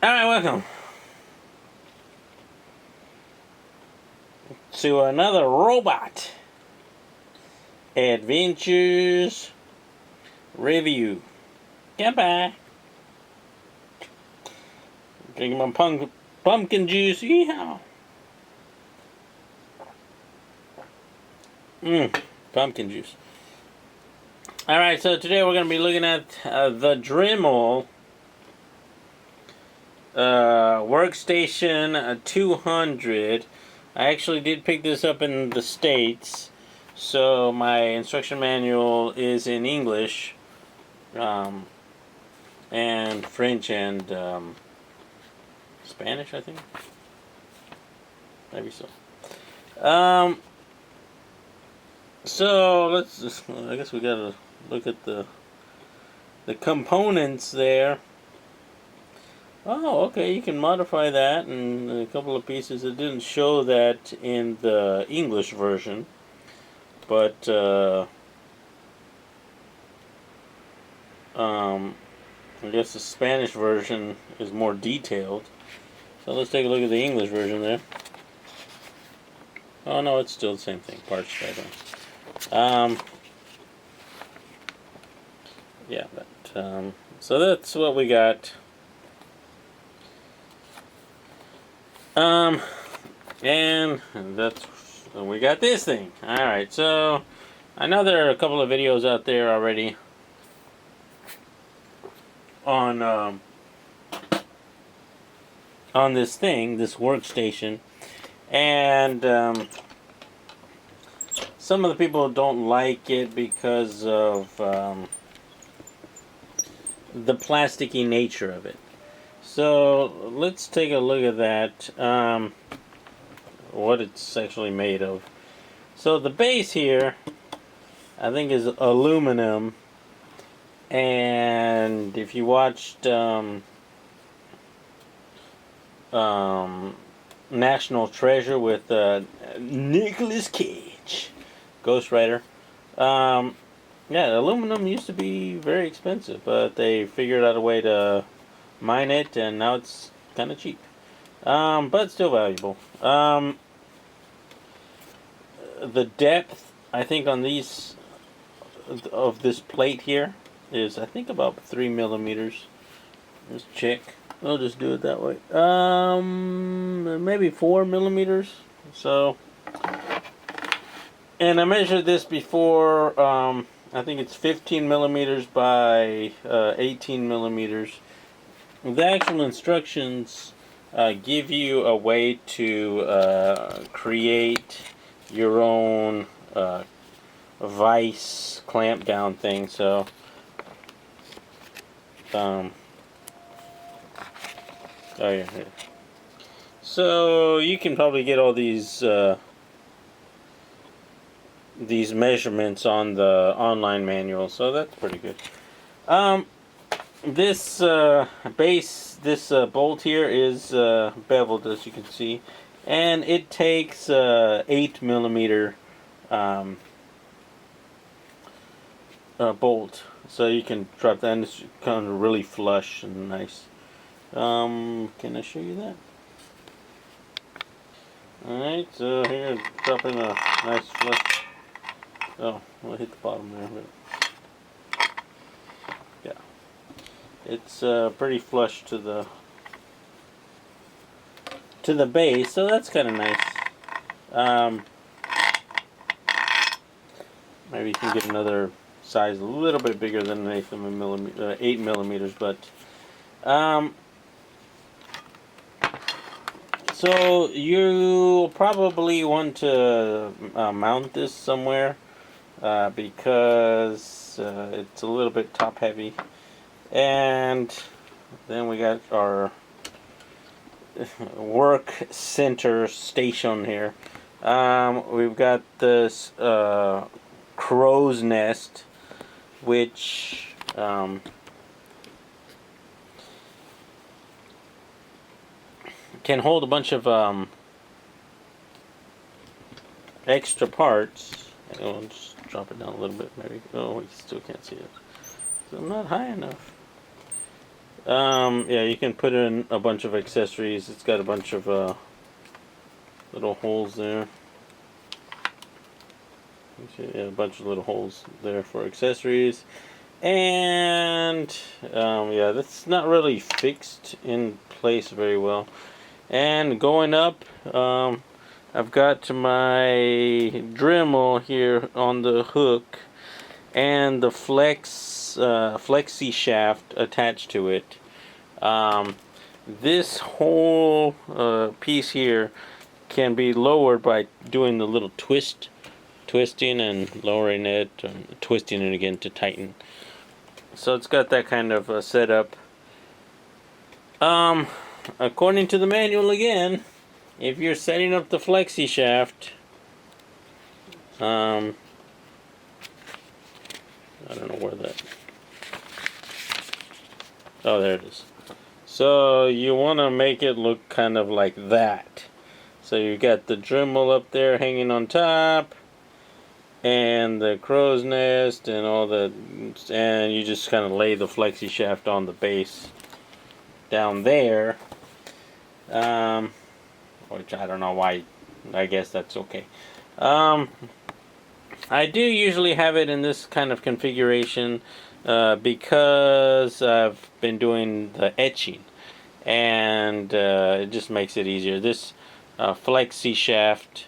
Alright, welcome to another robot adventures review. Goodbye. Drinking my pumpkin juice. Yeehaw. Pumpkin juice. Alright, so today we're going to be looking at the Dremel Workstation 200. I actually did pick this up in the States, so my instruction manual is in English, and French and Spanish, I think. Maybe so. So let's just, I guess we gotta look at the components there. Oh, okay, you can modify that in a couple of pieces. It didn't show that in the English version, but I guess the Spanish version is more detailed. So let's take a look at the English version there. Oh no, it's still the same thing. Parts right on. Yeah, but so that's what we got. And we got this thing. Alright, so I know there are a couple of videos out there already on this thing, this workstation, and some of the people don't like it because of the plasticky nature of it. So let's take a look at that, what it's actually made of. So the base here, I think, is aluminum, and if you watched National Treasure with Nicolas Cage, Ghost Rider, yeah, aluminum used to be very expensive, but they figured out a way to mine it, and now it's kind of cheap, but still valuable. The depth, I think, on these of this plate here is, I think, about 3 millimeters. Let's check. I'll just do it that way. Maybe 4 millimeters. So, and I measured this before. I think it's 15 millimeters by 18 millimeters. The actual instructions give you a way to create your own vice clamp down thing. So, oh yeah. So you can probably get all these measurements on the online manual. So that's pretty good. This base, this bolt here is beveled, as you can see, and it takes 8 millimeter bolt, so you can drop that, and it's kind of really flush and nice. Can I show you that? Alright, so here, drop in a nice flush. Oh, I'll hit the bottom there, but yeah. It's pretty flush to the base, so that's kind of nice. Maybe you can get another size a little bit bigger than 8 millimeters, but so you probably want to mount this somewhere because it's a little bit top heavy. And then we got our work center station here. We've got this crow's nest, which can hold a bunch of extra parts. I'll just drop it down a little bit, maybe. Oh, you still can't see it. So I'm not high enough. Yeah, you can put in a bunch of accessories. It's got a bunch of little holes there. Yeah, a bunch of little holes there for accessories. And yeah, that's not really fixed in place very well. And going up, I've got my Dremel here on the hook and the flexi shaft attached to it. This whole piece here can be lowered by doing the little twisting and lowering it, and twisting it again to tighten. So it's got that kind of setup. According to the manual again, if you're setting up the flexi shaft, I don't know where that. Oh, there it is. So you want to make it look kind of like that. So you got the Dremel up there hanging on top, and the crow's nest, and all the, and you just kind of lay the flexi shaft on the base down there. Which I don't know why. I guess that's okay. I do usually have it in this kind of configuration because I've been doing the etching, and it just makes it easier. This flexi shaft,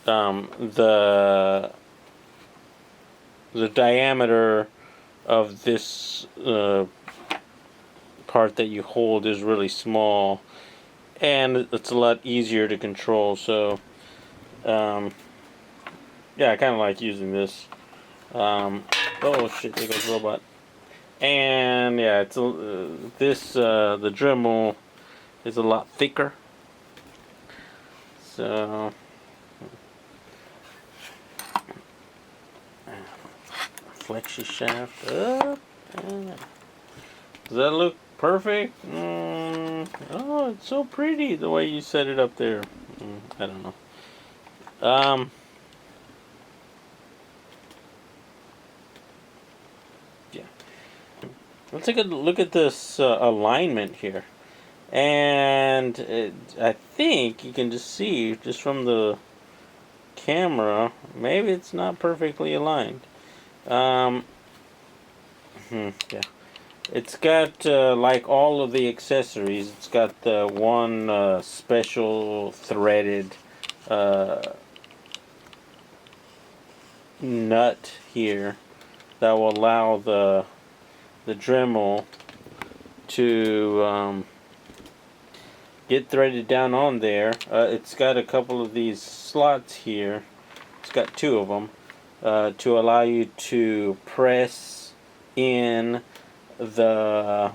the diameter of this part that you hold is really small, and it's a lot easier to control. So yeah, I kind of like using this. Oh shit, there goes robot. And yeah, it's the Dremel is a lot thicker. So flexi shaft up. Does that look perfect? Oh, it's so pretty the way you set it up there. I don't know. Yeah. Let's take a look at this alignment here. And I think you can just see, just from the camera, maybe it's not perfectly aligned. Yeah. It's got, like all of the accessories, it's got the one special threaded nut here that will allow the Dremel to get threaded down on there. It's got a couple of these slots here. It's got two of them to allow you to press in the.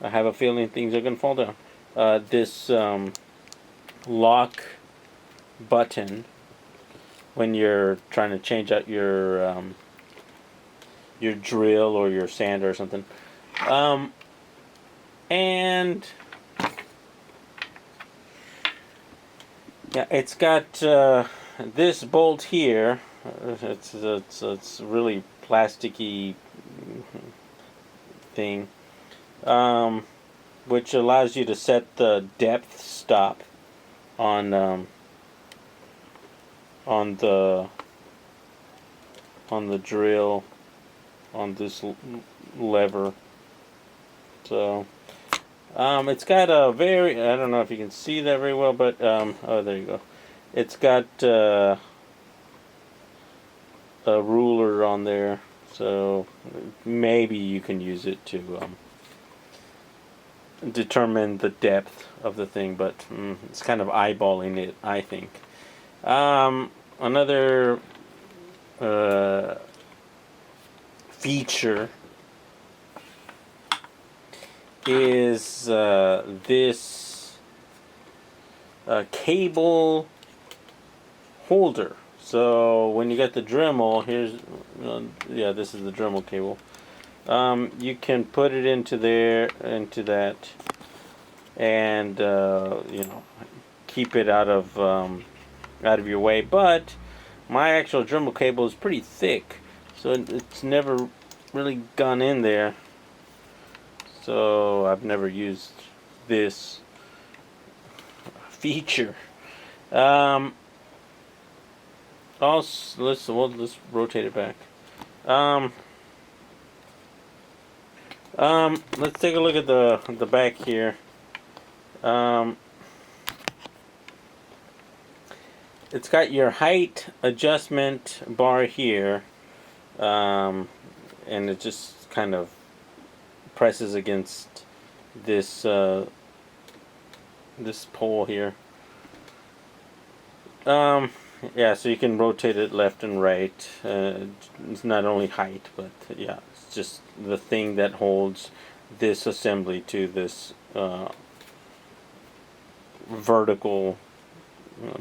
I have a feeling things are going to fall down. This lock button when you're trying to change out your drill or your sander or something. And yeah, it's got this bolt here. It's really plasticky thing, which allows you to set the depth stop on the drill on this lever. So it's got a very, I don't know if you can see that very well, but oh, there you go. It's got a ruler on there, so maybe you can use it to determine the depth of the thing, but it's kind of eyeballing it, I think. Another feature is this cable holder. So when you get the Dremel, here's yeah, this is the Dremel cable. You can put it into there, into that, and you know, keep it out of your way. But my actual Dremel cable is pretty thick, so it's never really gone in there. so I've never used this feature. Also, let's rotate it back. Let's take a look at the back here. It's got your height adjustment bar here, and it just kind of presses against this this pole here. Yeah, so you can rotate it left and right. It's not only height, but yeah, it's just the thing that holds this assembly to this vertical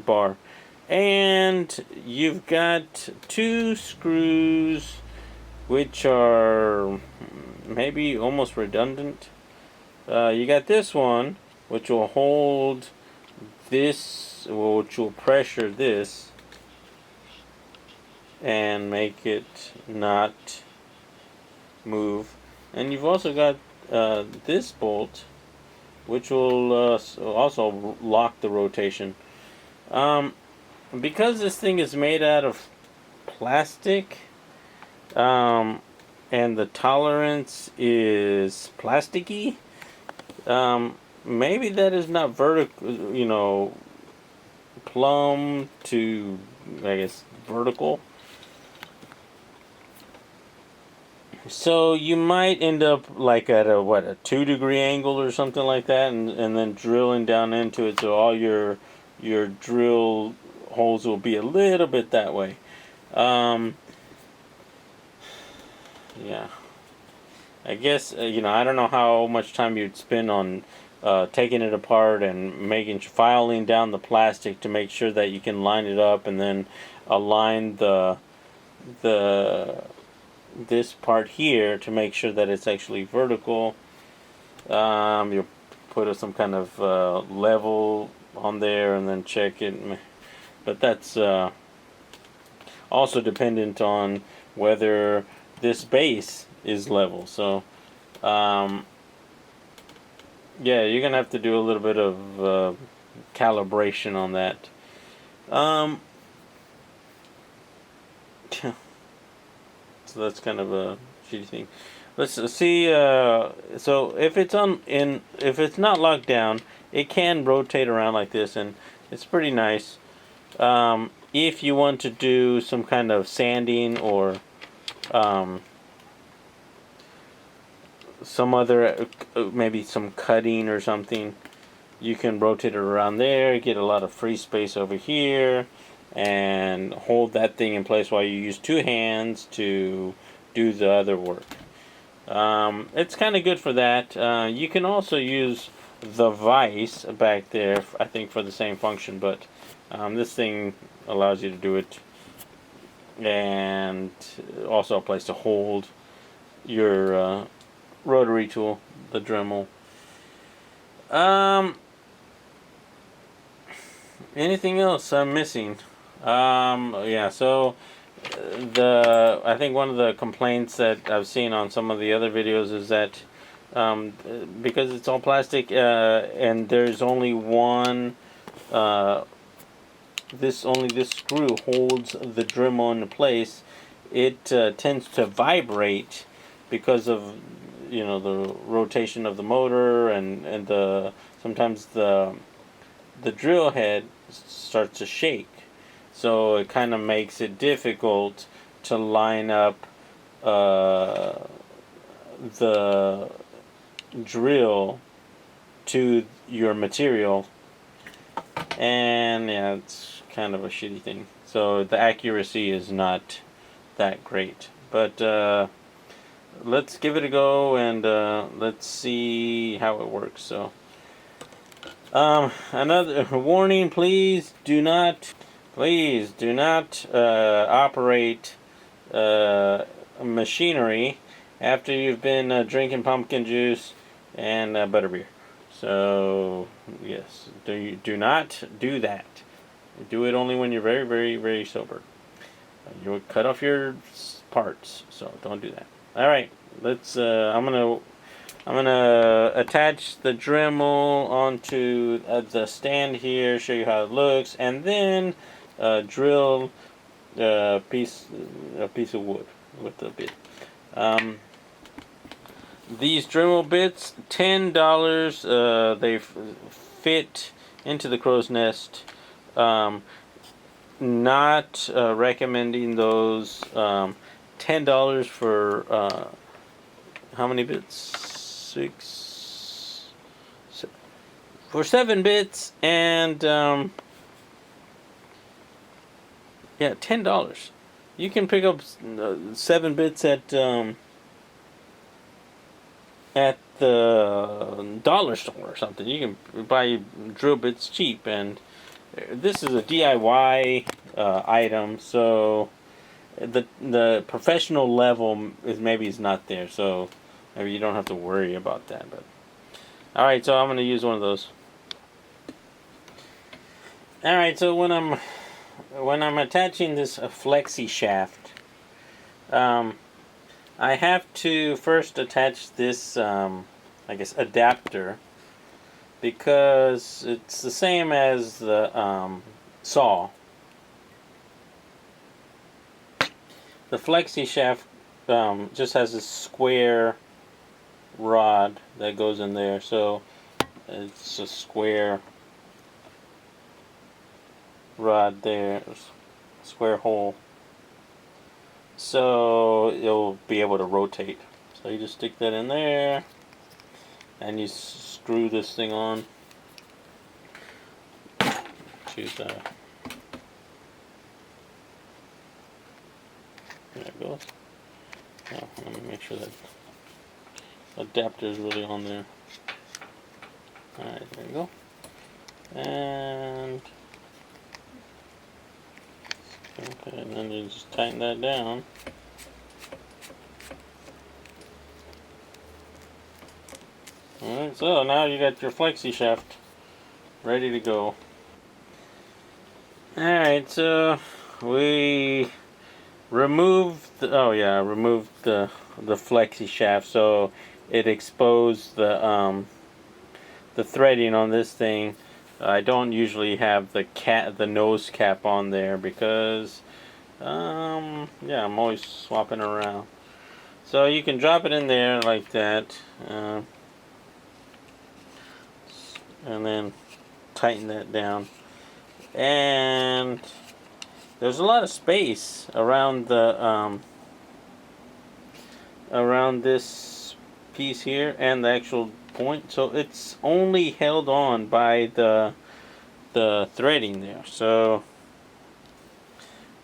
bar. And you've got two screws which are maybe almost redundant. You got this one which will hold this, which will pressure this and make it not move. And you've also got this bolt which will also lock the rotation. Because this thing is made out of plastic, and the tolerance is plasticky, maybe that is not vertical, plumb to, I guess, vertical. So you might end up like at a 2-degree angle or something like that, and then drilling down into it, so all your drill holes will be a little bit that way. Yeah, I guess I don't know how much time you'd spend on taking it apart and filing down the plastic to make sure that you can line it up, and then align this part here to make sure that it's actually vertical. You'll put some kind of level on there and then check it. But that's also dependent on whether this base is level. So, yeah, you're going to have to do a little bit of calibration on that. So that's kind of a shitty thing. Let's see. So if it's if it's not locked down, it can rotate around like this, and it's pretty nice. If you want to do some kind of sanding or some other, maybe some cutting or something, you can rotate it around there, get a lot of free space over here, and hold that thing in place while you use two hands to do the other work. It's kind of good for that. You can also use the vise back there, I think, for the same function, but this thing allows you to do it, and also a place to hold your rotary tool, the Dremel. Anything else I'm missing? Yeah, so I think one of the complaints that I've seen on some of the other videos is that because it's all plastic, and there's only one this screw holds the Dremel into place, it tends to vibrate because of the rotation of the motor, and sometimes the drill head starts to shake, so it kind of makes it difficult to line up the drill to your material, and yeah, it's kind of a shitty thing. So the accuracy is not that great, but let's give it a go, and let's see how it works. So another warning: please do not operate machinery after you've been drinking pumpkin juice and butterbeer. So yes, do not do that. Do it only when you're very, very, very sober. You would cut off your parts, so don't do that. All right, let's. I'm gonna I'm gonna attach the Dremel onto the stand here, show you how it looks, and then drill a piece of wood with the bit. These Dremel bits, $10. They fit into the crow's nest. Not recommending those. $10 for how many bits? For 7 bits, and yeah, $10. You can pick up 7 bits at the dollar store or something. You can buy drill bits cheap, and this is a DIY item, so the professional level is not there, so maybe you don't have to worry about that. But all right, so I'm going to use one of those. All right, so when I'm attaching this flexi shaft, I have to first attach this I guess adapter, because it's the same as the saw. The flexi shaft just has a square rod that goes in there, so it's a square rod there, square hole, so you'll be able to rotate. So you just stick that in there and you screw this thing on. Choose that. There it goes. Oh, let me make sure that adapter is really on there. Alright, there you go. And okay, and then you just tighten that down. Alright, so now you got your flexi shaft ready to go. Alright, so we removed the flexi shaft, so it exposed the threading on this thing. I don't usually have the nose cap on there because I'm always swapping around. So you can drop it in there like that, and then tighten that down. And there's a lot of space around the around this piece here and the actual point, so it's only held on by the threading there, so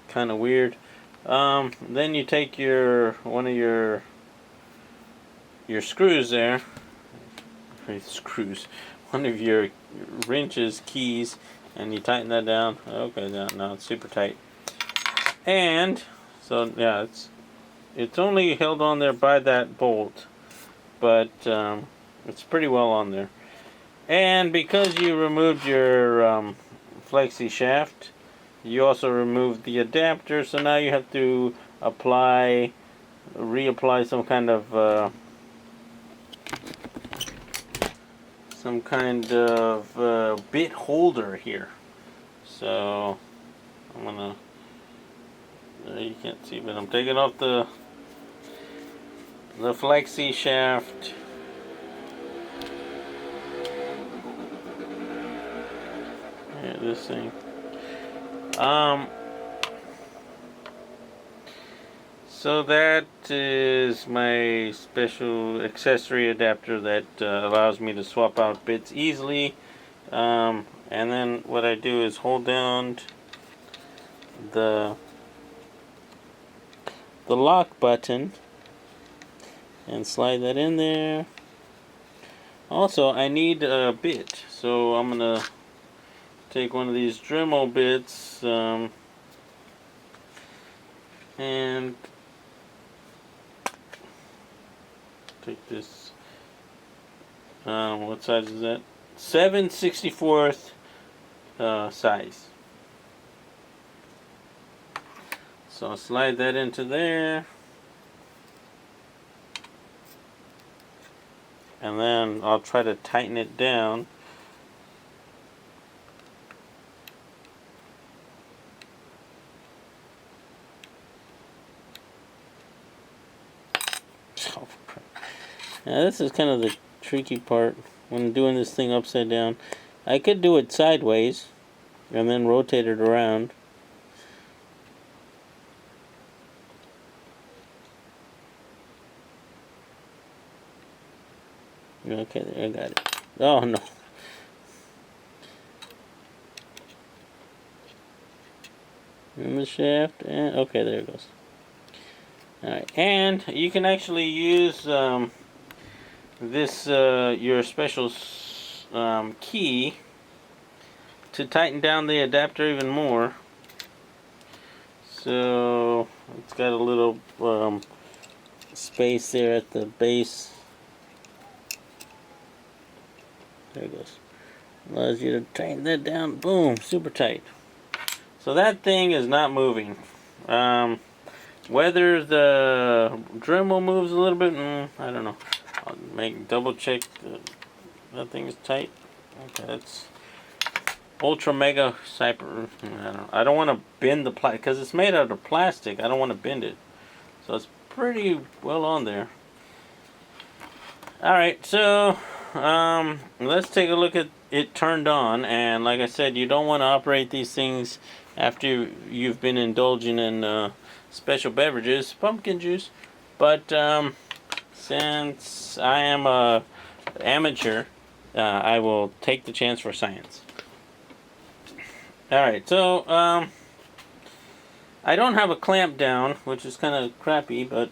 kind of weird. Then you take one of your screws there, one of your wrenches, keys, and you tighten that down. Okay, now it's super tight. And so yeah, it's only held on there by that bolt, but it's pretty well on there. And because you removed your flexi shaft, you also removed the adapter, so now you have to reapply some kind of bit holder here. So I'm gonna, you can't see, but I'm taking off the flexi shaft. Yeah, this thing. So that is my special accessory adapter that allows me to swap out bits easily. And then what I do is hold down the lock button and slide that in there. Also, I need a bit, so I'm gonna take one of these Dremel bits and take this. What size is that? 7/64 size. So I'll slide that into there. and then I'll try to tighten it down. Now this is kind of the tricky part when doing this thing upside down. I could do it sideways and then rotate it around. Okay, there, I got it. Oh no. In the shaft, and okay, there it goes. Alright, and you can actually use this, your special key to tighten down the adapter even more. So, it's got a little space there at the base. There it goes. Allows you to tighten that down. Boom, super tight. So that thing is not moving. Whether the Dremel moves a little bit, I don't know. I'll double check that thing is tight. Okay, that's ultra mega cyber. I don't want to bend the plastic because it's made out of plastic. I don't want to bend it, so it's pretty well on there. All right, so let's take a look at it turned on. And like I said, you don't want to operate these things after you've been indulging in special beverages, pumpkin juice. But since I am a amateur, I will take the chance for science. Alright, so I don't have a clamp down, which is kind of crappy, but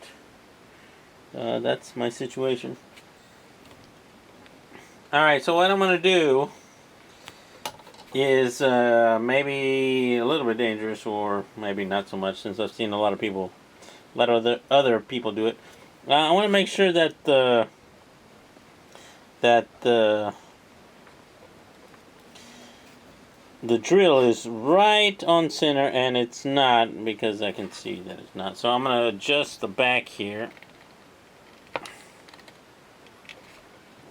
that's my situation. Alright, so what I'm going to do is maybe a little bit dangerous, or maybe not so much, since I've seen a lot of other people do it. I want to make sure that the drill is right on center, and it's not, because I can see that it's not. So I'm going to adjust the back here.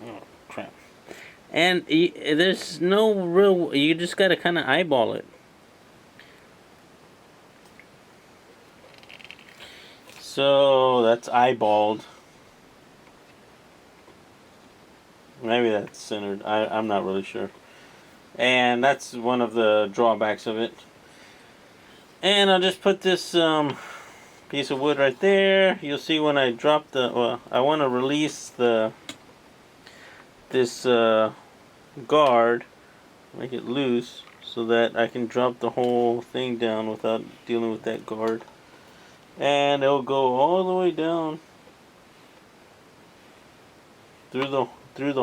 Oh, crap. And there's no real, you just got to kind of eyeball it. So that's eyeballed. Maybe that's centered. I'm not really sure. And that's one of the drawbacks of it. And I'll just put this piece of wood right there. You'll see when I drop I want to release this guard, make it loose, so that I can drop the whole thing down without dealing with that guard. And it'll go all the way down through the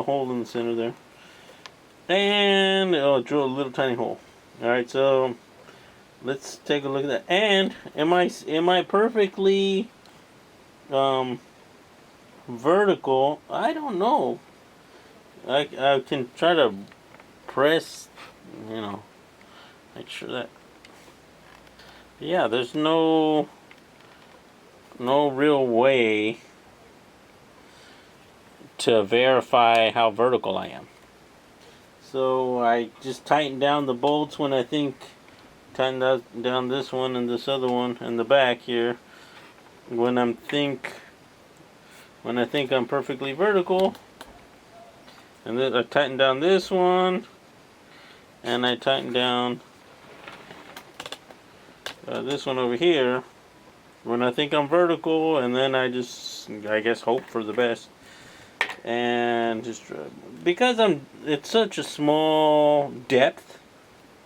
hole in the center there. And it'll drill a little tiny hole. Alright, so let's take a look at that. And am I perfectly vertical? I don't know. I can try to press, make sure that. Yeah, there's no real way to verify how vertical I am. So I just tighten down the bolts when I think, tighten down this one and this other one in the back here. When I think I'm perfectly vertical, and then I tighten down this one, and I tighten down this one over here when I think I'm vertical, and then I guess hope for the best. And just because it's such a small depth,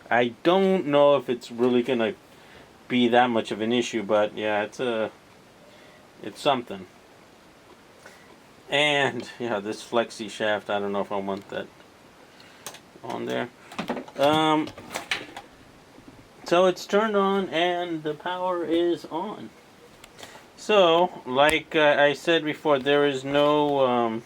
I don't know if it's really gonna be that much of an issue, but yeah, it's something. And yeah, this flexi shaft, I don't know if I want that on there. So it's turned on and the power is on. So, like I said before, there's no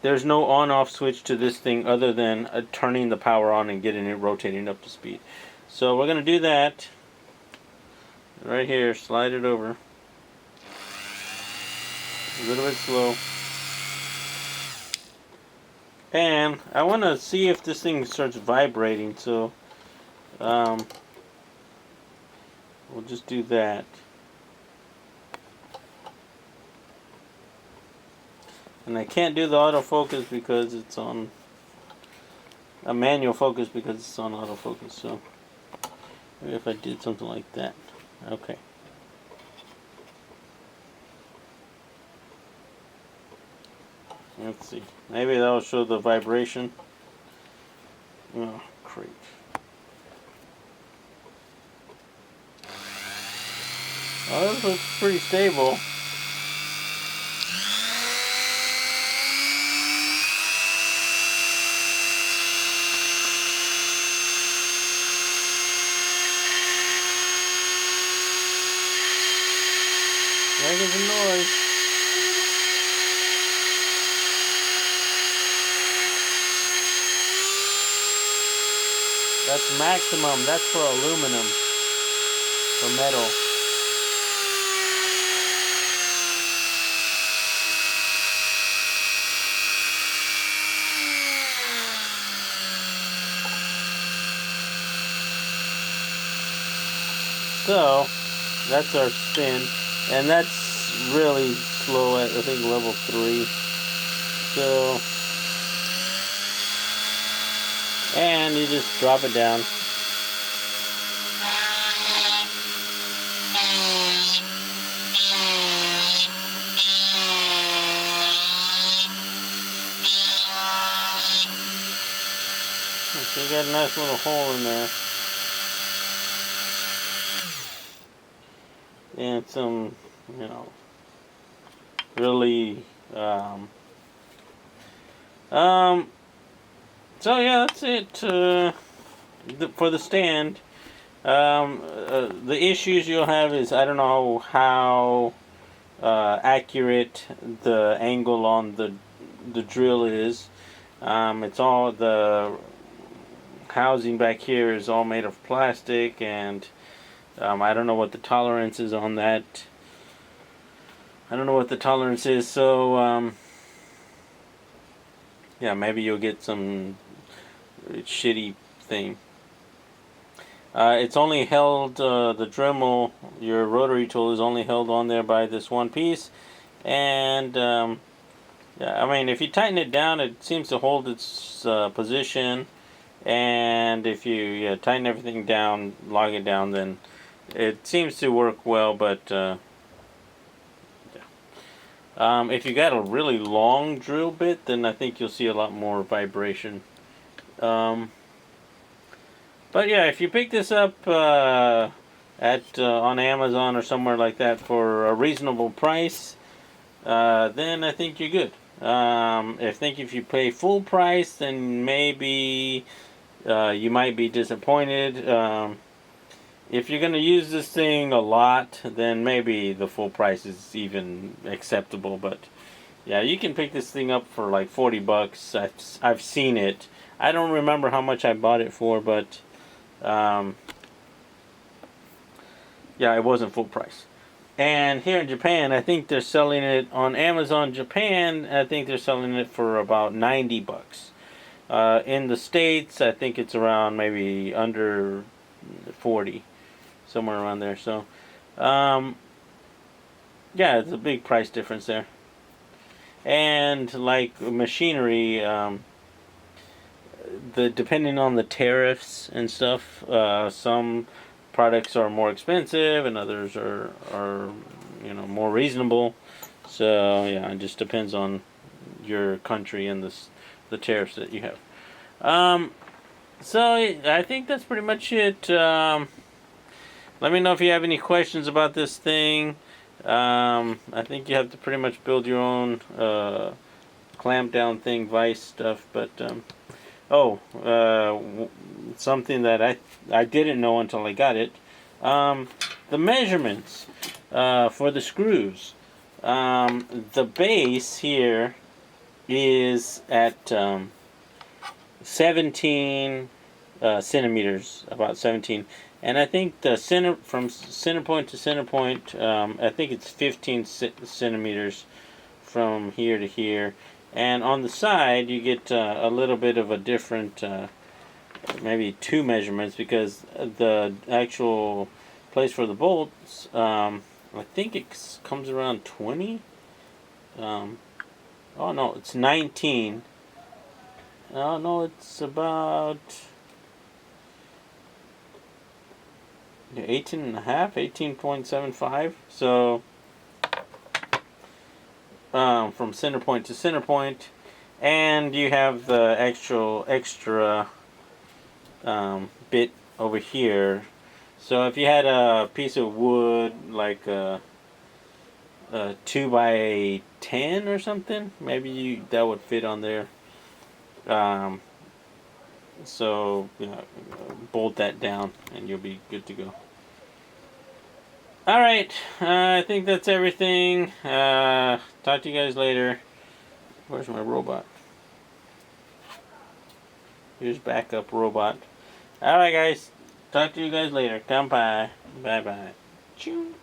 on-off switch to this thing other than turning the power on and getting it rotating up to speed. So we're going to do that right here. Slide it over. A little bit slow. And I want to see if this thing starts vibrating, so we'll just do that. And I can't do the autofocus because it's on a manual focus because it's on autofocus. So maybe if I did something like that. Okay. Let's see. Maybe that'll show the vibration. Oh, great. Oh, this looks pretty stable. Making some noise. That's maximum. That's for aluminum. For metal. So, that's our spin. And that's really slow at, I think, level 3. So, and you just drop it down. So you got a nice little hole in there. And some, you know, really, so yeah, that's it for the stand. The issues you'll have is I don't know how accurate the angle on the drill is. It's all the housing back here is all made of plastic, and I don't know what the tolerance is on that. I don't know what the tolerance is, so yeah, maybe you'll get some shitty thing. It's only held, the Dremel, your rotary tool is only held on there by this one piece, and yeah, I mean, if you tighten it down, it seems to hold its position, and if you tighten everything down, lock it down, then it seems to work well, but yeah. If you got a really long drill bit, then I think you'll see a lot more vibration. But yeah, if you pick this up at on Amazon or somewhere like that for a reasonable price, then I think you're good. I think if you pay full price, then maybe you might be disappointed. If you're going to use this thing a lot, then maybe the full price is even acceptable. But yeah, you can pick this thing up for like $40. I've seen it. I don't remember how much I bought it for, but yeah, it wasn't full price. And here in Japan, I think they're selling it on Amazon Japan. I think they're selling it for about $90. In the States, I think it's around maybe under 40, somewhere around there. So, yeah, it's a big price difference there. And like machinery, depending on the tariffs and stuff, some products are more expensive and others are more reasonable. So yeah, it just depends on your country and the tariffs that you have. So I think that's pretty much it. Let me know if you have any questions about this thing. I think you have to pretty much build your own clamp down thing, vise stuff. But something that I didn't know until I got it. The measurements for the screws. The base here is at 17 centimeters, about 17. And I think the from center point to center point, I think it's 15 centimeters from here to here. And on the side, you get a little bit of a different, maybe two measurements, because the actual place for the bolts, I think it comes around 20. Oh no, it's 19. Oh no, it's about 18 and a half, 18.75. So from center point to center point, and you have the extra bit over here. So if you had a piece of wood like a 2 by 10 or something, maybe that would fit on there. So bolt that down and you'll be good to go. Alright, I think that's everything. Talk to you guys later. Where's my robot? Here's backup robot. Alright guys, talk to you guys later. Come by. Bye bye. Choo.